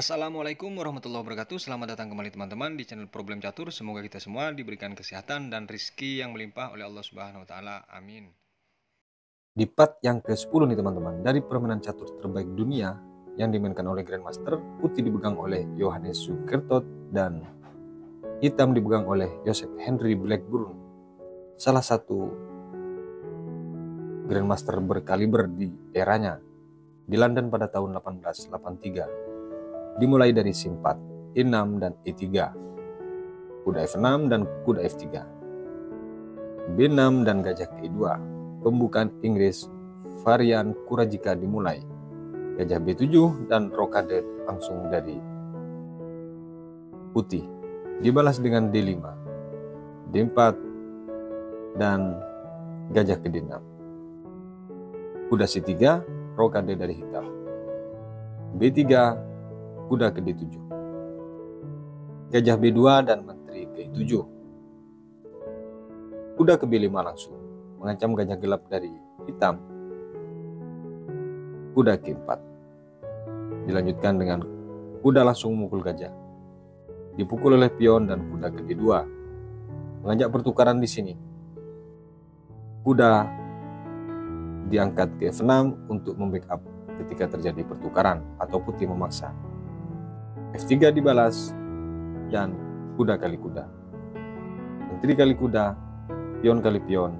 Assalamualaikum warahmatullahi wabarakatuh. Selamat datang kembali teman-teman di channel Problem Catur. Semoga kita semua diberikan kesehatan dan rizki yang melimpah oleh Allah Subhanahu wa taala. Amin. Di part yang ke-10 nih teman-teman, dari permainan catur terbaik dunia yang dimainkan oleh Grandmaster, putih dipegang oleh Johannes Sukertot dan hitam dipegang oleh Joseph Henry Blackburn, salah satu Grandmaster berkaliber di eranya, di London pada tahun 1883. Dimulai dari simpat, E6 dan E3, kuda F6 dan kuda F3, B6 dan gajah ke2, pembukaan Inggris varian Kurajika dimulai, gajah B7 dan rokade langsung dari putih, dibalas dengan D5, D4 dan gajah ke D6, kuda C3, rokade dari hitam, B3, kuda ke D7, gajah B2 dan menteri ke 7, kuda ke B5 langsung, mengancam gajah gelap dari hitam, kuda ke 4, dilanjutkan dengan kuda langsung memukul gajah, dipukul oleh pion dan kuda ke D2, mengajak pertukaran di sini. Kuda diangkat ke F6 untuk membackup ketika terjadi pertukaran atau putih memaksa. F3 dibalas dan kuda kali kuda, menteri kali kuda, pion kali pion,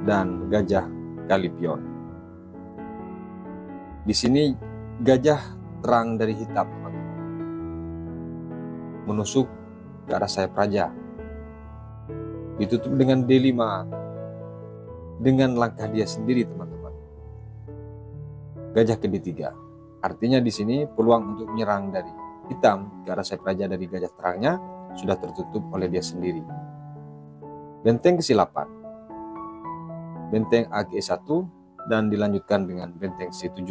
dan gajah kali pion. Di sini gajah terang dari hitam, menusuk ke arah sayap raja, ditutup dengan D5 dengan langkah dia sendiri teman-teman. Gajah ke D3, artinya di sini peluang untuk menyerang dari hitam ke arah sayap raja dari gajah terangnya sudah tertutup oleh dia sendiri. Benteng ke C8, benteng A ke E1 dan dilanjutkan dengan benteng C7.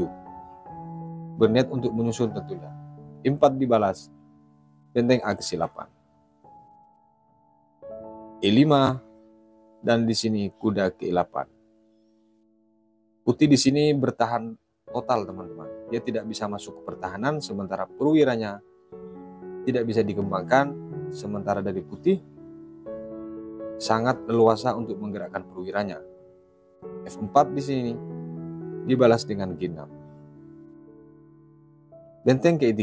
Berniat untuk menyusun tentunya. E4 dibalas, benteng A ke C8, E5 dan di sini kuda ke E8. Putih di sini bertahan total teman-teman. Dia tidak bisa masuk ke pertahanan sementara perwiranya tidak bisa dikembangkan, sementara dari putih sangat leluasa untuk menggerakkan perwiranya. F4 di sini dibalas dengan G6. Benteng ke E3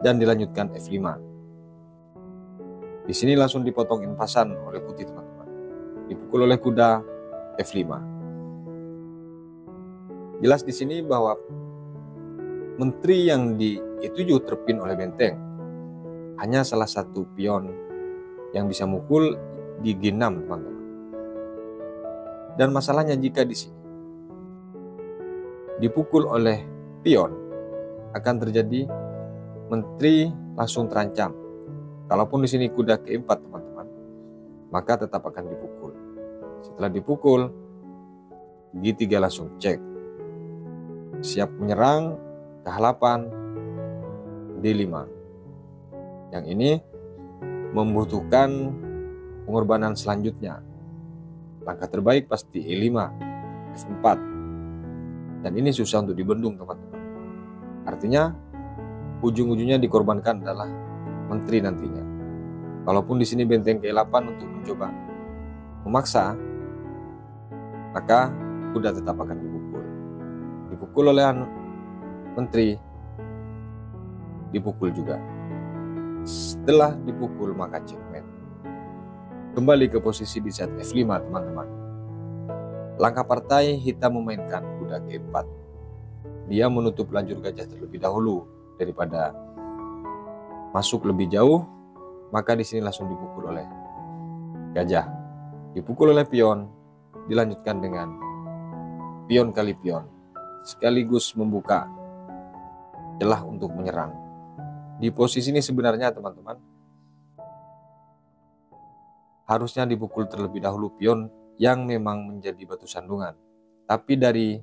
dan dilanjutkan F5. Di sini langsung dipotong invasan oleh putih teman-teman. Dipukul oleh kuda F5. Jelas di sini bahwa menteri yang di E7 terpin oleh benteng. Hanya salah satu pion yang bisa mukul di G6 teman-teman. Dan masalahnya jika di sini dipukul oleh pion, akan terjadi menteri langsung terancam. Kalaupun di sini kuda ke 4 teman-teman, maka tetap akan dipukul. Setelah dipukul, G3 langsung cek, siap menyerang ke H8, D5. Yang ini membutuhkan pengorbanan selanjutnya. Langkah terbaik pasti E5, F4. Dan ini susah untuk dibendung teman-teman. Artinya ujung-ujungnya dikorbankan adalah menteri nantinya. Kalaupun di sini benteng ke-8 untuk mencoba memaksa, maka kuda tetap akan dipukul. Dipukul oleh menteri, dipukul juga. Setelah dipukul maka checkmate. Kembali ke posisi di set F5 teman-teman. Langkah partai hitam memainkan kuda ke-4. Dia menutup lajur gajah terlebih dahulu daripada masuk lebih jauh, maka di sini langsung dipukul oleh gajah. Dipukul oleh pion, dilanjutkan dengan pion kali pion, sekaligus membuka celah untuk menyerang. Di posisi ini sebenarnya teman-teman harusnya dipukul terlebih dahulu pion yang memang menjadi batu sandungan. Tapi dari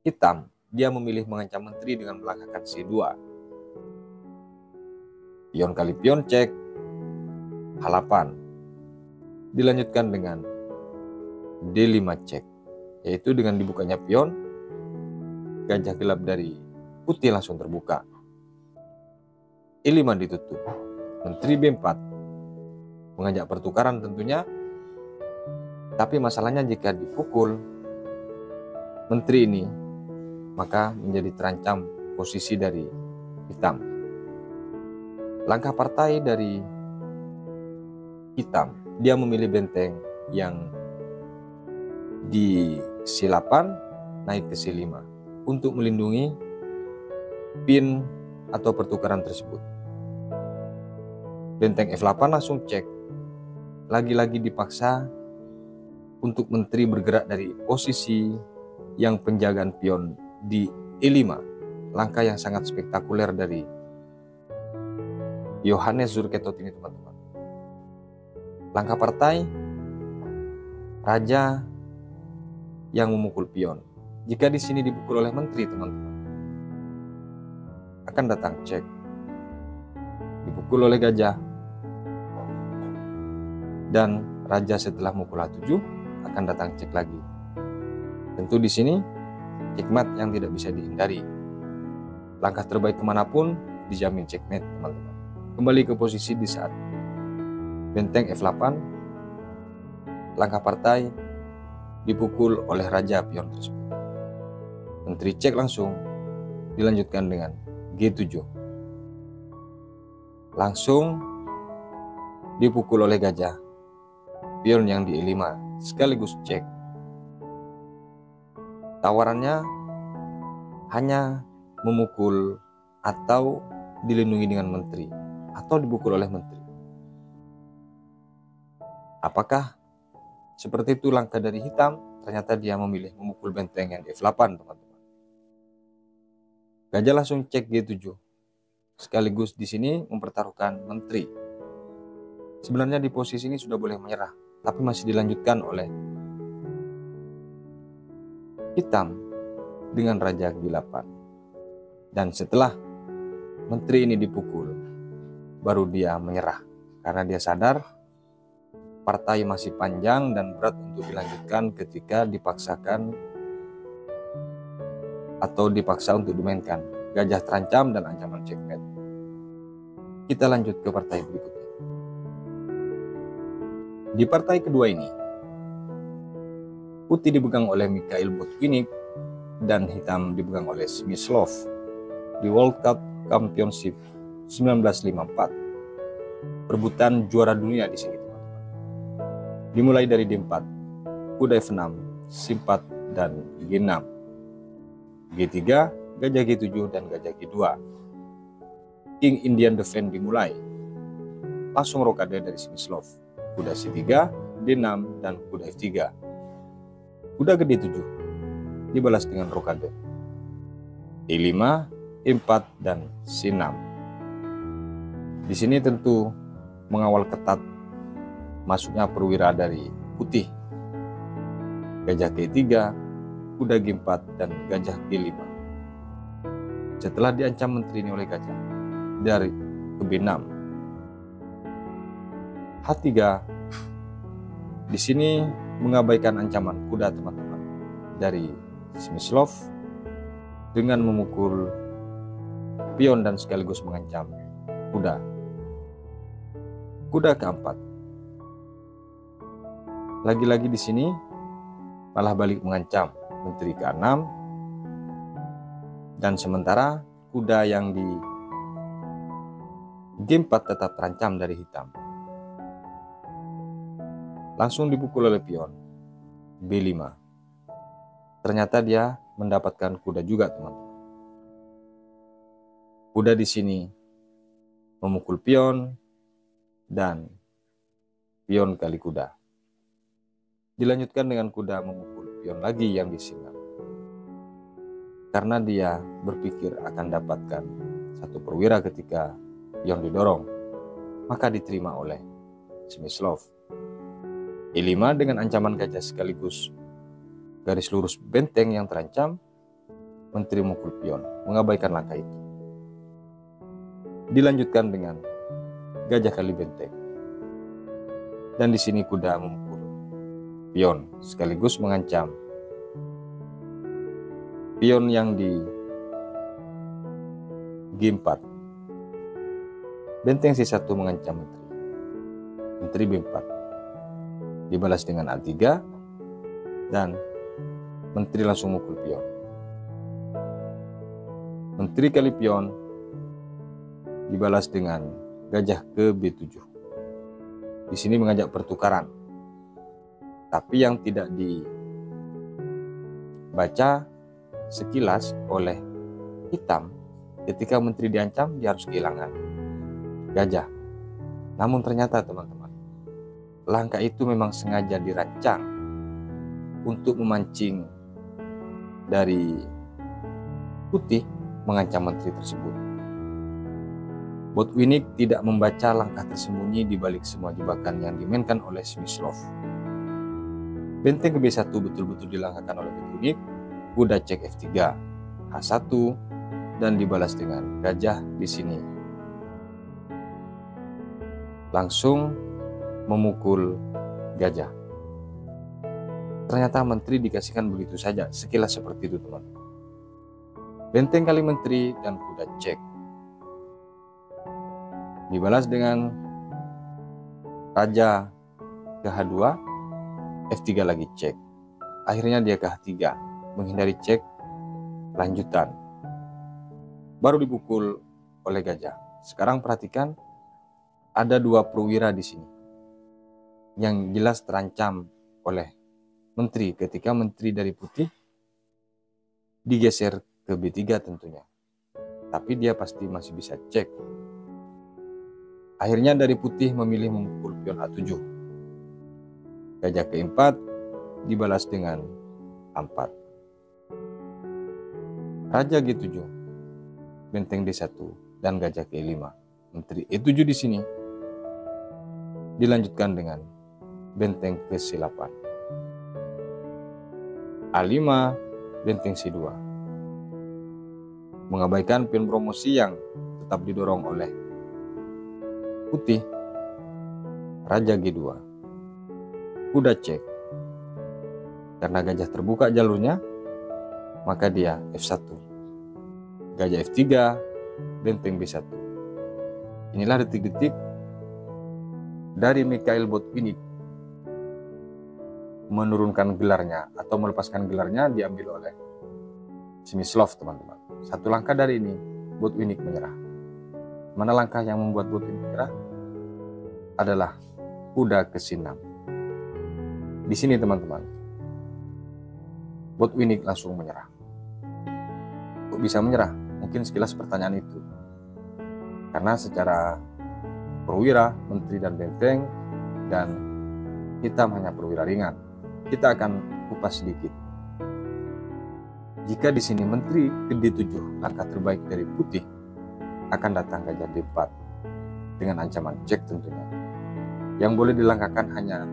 hitam, dia memilih mengancam menteri dengan melangkahkan C2. Pion kali pion cek, H8. Dilanjutkan dengan D5 cek, yaitu dengan dibukanya pion, gajah gelap dari putih langsung terbuka. E5 ditutup. Menteri B4 mengajak pertukaran tentunya. Tapi masalahnya jika dipukul menteri ini, maka menjadi terancam posisi dari hitam. Langkah partai dari hitam, dia memilih benteng yang di C8 naik ke C5 untuk melindungi pin atau pertukaran tersebut. Benteng F8 langsung cek. Lagi-lagi dipaksa untuk menteri bergerak dari posisi yang penjagaan pion di E5. Langkah yang sangat spektakuler dari Yohanes Zurketot ini, teman-teman. Langkah partai, raja yang memukul pion. Jika di sini dipukul oleh menteri, teman-teman, akan datang cek. Dipukul oleh gajah. Dan raja setelah memukul H7 akan datang cek lagi. Tentu di sini checkmate yang tidak bisa dihindari. Langkah terbaik kemanapun dijamin checkmate, teman-teman. Kembali ke posisi di saat benteng F8, langkah partai dipukul oleh raja pion tersebut. Menteri cek langsung, dilanjutkan dengan G7. Langsung dipukul oleh gajah pion yang di E5, sekaligus cek. Tawarannya hanya memukul atau dilindungi dengan menteri, atau dipukul oleh menteri. Apakah seperti itu langkah dari hitam? Ternyata dia memilih memukul benteng yang di F8, teman-teman. Gajah langsung cek G7, sekaligus di sini mempertaruhkan menteri. Sebenarnya di posisi ini sudah boleh menyerah, tapi masih dilanjutkan oleh hitam dengan raja G8. Dan setelah menteri ini dipukul, baru dia menyerah karena dia sadar partai masih panjang dan berat untuk dilanjutkan ketika dipaksakan atau dipaksa untuk dimainkan. Gajah terancam dan ancaman checkmate. Kita lanjut ke partai berikutnya. Di partai kedua ini, putih dipegang oleh Mikhail Botvinnik dan hitam dipegang oleh Smyslov di World Cup Championship 1954. Perebutan juara dunia di sini, teman-teman. Dimulai dari D4, kuda F6, C4 dan G6. G3, gajah G7 dan gajah G2. King Indian Defense dimulai. Langsung rokade dari Smyslov. Kuda C3, D6 dan kuda F3. Kuda ke D7 dibalas dengan rokade. E5, E4 dan C6. Di sini tentu mengawal ketat masuknya perwira dari putih. Gajah G3, kuda G4 dan gajah G5. Setelah diancam menteri ini oleh gajah dari ke B6. H3 di sini mengabaikan ancaman kuda, teman-teman, dari Smyslov dengan memukul pion dan sekaligus mengancam kuda. Kuda keempat. Lagi-lagi di sini malah balik mengancam menteri ke-6, dan sementara kuda yang di G4 tetap terancam dari hitam. Langsung dipukul oleh pion B5. Ternyata dia mendapatkan kuda juga, teman-teman. Kuda di sini memukul pion dan pion kali kuda. Dilanjutkan dengan kuda memukul pion lagi yang disinggah. Karena dia berpikir akan dapatkan satu perwira ketika pion didorong, maka diterima oleh Smyslov. E5 dengan ancaman gajah sekaligus garis lurus benteng yang terancam, menteri memukul pion, mengabaikan langkah itu. Dilanjutkan dengan gajah kali benteng. Dan di sini kuda memukul pion sekaligus mengancam pion yang di G4. Benteng C1 mengancam menteri. Menteri B4 dibalas dengan A3 dan menteri langsung mukul pion. Menteri kali pion dibalas dengan gajah ke B7. Di sini mengajak pertukaran. Tapi yang tidak dibaca sekilas oleh hitam, ketika menteri diancam dia harus kehilangan gajah. Namun ternyata teman-teman, langkah itu memang sengaja dirancang untuk memancing dari putih mengancam menteri tersebut. Botwinnik tidak membaca langkah tersembunyi di balik semua jebakan yang dimainkan oleh Smyslov. Benteng ke B1 betul-betul dilangkahkan oleh Botwinnik. Kuda cek F3, H1, dan dibalas dengan gajah di sini. Langsung memukul gajah. Ternyata menteri dikasihkan begitu saja, sekilas seperti itu teman-teman. Benteng kali menteri dan kuda cek. Dibalas dengan raja ke H2, F3 lagi cek. Akhirnya dia ke H3, menghindari cek lanjutan. Baru dipukul oleh gajah. Sekarang perhatikan, ada dua perwira di sini yang jelas terancam oleh menteri ketika menteri dari putih digeser ke B3 tentunya. Tapi dia pasti masih bisa cek. Akhirnya dari putih memilih memukul pion A7. Gajah ke-4 dibalas dengan A4. Raja G7, benteng D1, dan gajah ke-5. Menteri E7 di sini dilanjutkan dengan benteng ke C8. A5, benteng C2. Mengabaikan pion promosi yang tetap didorong oleh putih. Raja G2. Kuda cek. Karena gajah terbuka jalurnya, maka dia F1. Gajah F3, benteng B1. Inilah detik-detik dari Mikhail Botwinnik menurunkan gelarnya atau melepaskan gelarnya diambil oleh Smyslov, teman-teman. Satu langkah dari ini, Botwinnik menyerah. Mana langkah yang membuat Botwinnik menyerah? Adalah kuda ke C6. Di sini teman-teman, Botwinnik langsung menyerah. Kok bisa menyerah? Mungkin sekilas pertanyaan itu. Karena secara perwira, menteri dan benteng, dan hitam hanya perwira ringan. Kita akan kupas sedikit. Jika di sini menteri ke D7, langkah terbaik dari putih, akan datang gajah D4 dengan ancaman cek tentunya. Yang boleh dilangkahkan hanya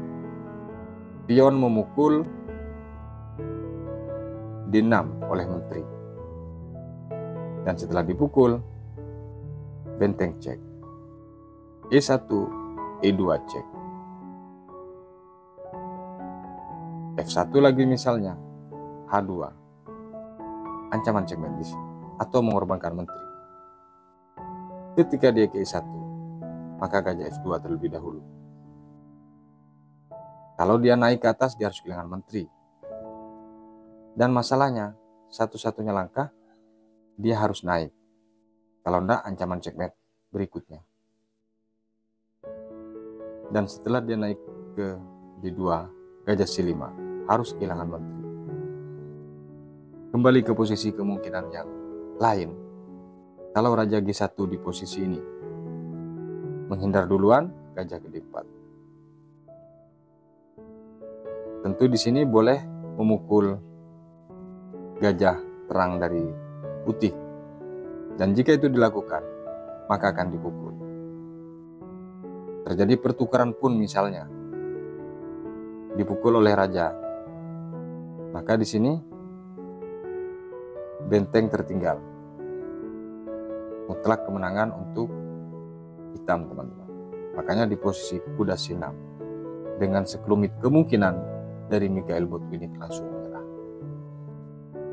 pion memukul D6 oleh menteri. Dan setelah dipukul, benteng cek. E1, E2 cek. F1 lagi misalnya, H2. Ancaman cekmen di sini, atau mengorbankan menteri. Ketika dia ke E1, maka gajah F2 terlebih dahulu. Kalau dia naik ke atas, dia harus kehilangan menteri. Dan masalahnya, satu-satunya langkah, dia harus naik. Kalau enggak, ancaman checkmate berikutnya. Dan setelah dia naik ke D2, gajah C5 harus kehilangan menteri. Kembali ke posisi kemungkinan yang lain. Kalau Raja G1 di posisi ini menghindar duluan, gajah ke D4. Tentu di sini boleh memukul gajah terang dari putih. Dan jika itu dilakukan, maka akan dipukul. Terjadi pertukaran pun misalnya dipukul oleh raja, maka di sini benteng tertinggal. Mutlak kemenangan untuk hitam, teman-teman. Makanya di posisi kuda C6 dengan sekelumit kemungkinan dari Mikhail Botwinnik langsung menyerah.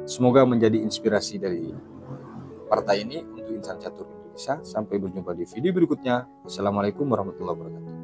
Semoga menjadi inspirasi dari partai ini untuk insan catur Indonesia. Sampai berjumpa di video berikutnya. Assalamualaikum warahmatullahi wabarakatuh.